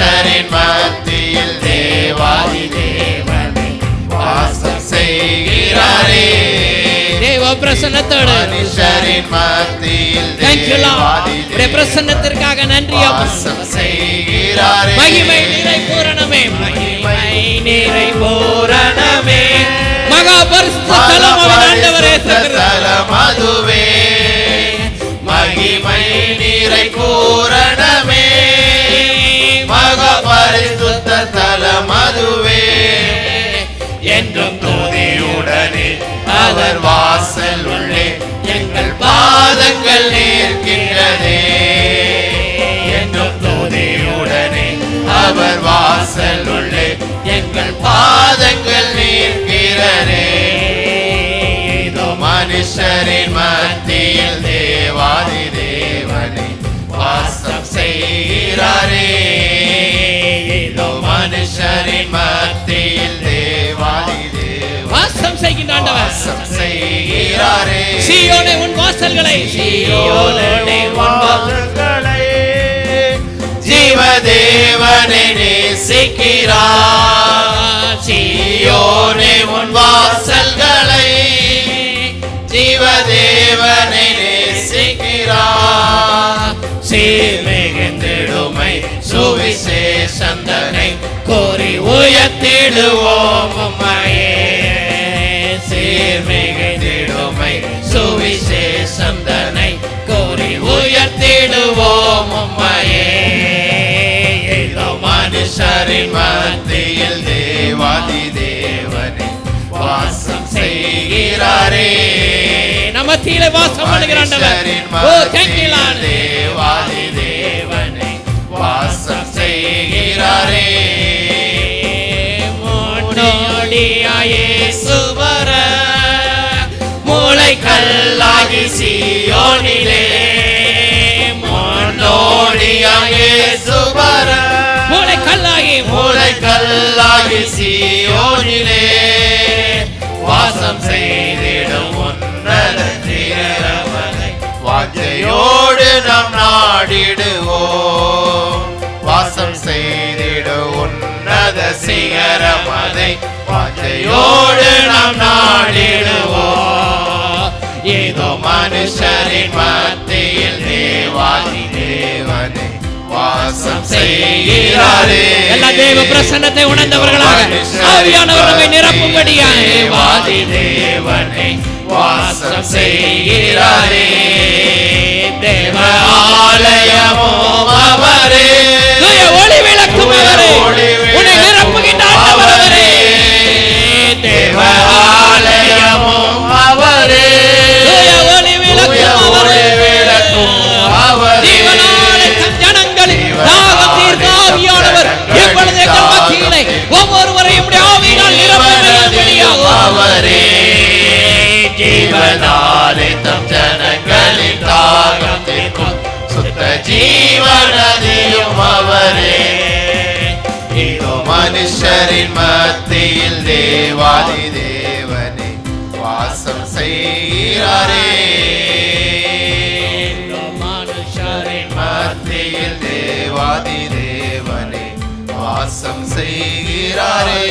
மனுஷரின் மத்தியில் தேவாதி தேவனே வாசம் செய்கிறாரே. தேவ பிரசன்னத்தோடு மனுஷரின் மத்தியில் தேவாதி தேவனே பிரசன்னத்திற்காக நன்றி. வாசம் செய்கிறாரே. மகிமை நிறை பூரணமே, மகிமை நிறை பூரணமே, மகா பரிசுத்த ஸ்தலமாகிய ஆண்டவரே ஸ்தலம் அதுவே. மகிமை நிறை பூரணமே, மகா பரிசுத்த ஸ்தலம் அதுவே. என்றும் துதியுடனே அவர் வாசல் உள்ளே எங்கள் பாதங்கள் நிற்கின்றதே. என்றும் துதியுடனே அவர் வாசல் உள்ளே எங்கள் பாதங்கள் நிற்கிறதே. இதோ மனுஷரின் மத்தியில் தேவாதி தேவனே வாசம் செய்கிறாரே. இதோ மனுஷரின் மத்தியில் தேவாதி தேவனே வாசம் செய்கின்றார். வாசம் செய்கிறாரே. சீயோனே உன் வாசல்களை, சீயோனே உன் வாசல்களை ஜீவதேவனை நேசிக்கிறார். சீயோனே உன் வாசல்களை ஜீவதேவனை நேசிக்கிறார். சீர்மிகுந்திடுமை சுவிசேஷந்தனை கோரி உயர்த்திடுவோம் உம்மையே. சீர்மிகுந்திடுமை சுவிசேஷந்தனை கோரி உயர்த்திடுவோம் உம்மையே. இதோ மனுஷரின் மத்தியில் தேவாதி தேவனே வாசம் செய்கிறாரே. மத்தியிலே வாசம் பண்ணுகிறார். தேவாதி தேவனே வாசம் செய்கிறாரே. முன்னோடியாயே சுவர மூளை கல்லாகி சீயோனிலே. முன்னோடியாயே சுவர மூளை கல்லாகி சீயோனிலே வாசம் செய்திடும் உன்னத சிகரமதை வாஞ்சையோடு நாம் நாடிடுவோம். வாசம் செய்திடும் உன்னத சிகரமதை வாஞ்சையோடு நாம் நாடிடுவோம். ஏதோ மனுஷரின் மத்தியில் தேவாதி தேவனே வாசம் செய்கிறாரே. எல்லா தேவ பிரசன்னத்தை உணர்ந்தவர்களாக ஆவியானவர் நம்மை நிரப்பும்படியாக தேவாதி தேவனே வாசம் செய்கிறாரே. தேவ ஆலயமோ அவரே, ஒளி விளக்கும் அவரே, உன்னை நிரப்புகின்றார் அவரே. தேவ ஆலயமோ அவரே, ஒளி விளக்கும் அவரே, ஒவ்வொருவரையும் அவரே. ஜீவனாலே தம் ஜனங்களின் தாகம் தீர்க்கும் சுத்த ஜீவனதியும் அவரே. இதோ மனுஷரின் மத்தியில் தேவாதி தேவனே வாசம் செய்கிறாரே. மனுஷரின் மத்தியில் தேவாதி தேவனே வாசம் செய்கிறாரே.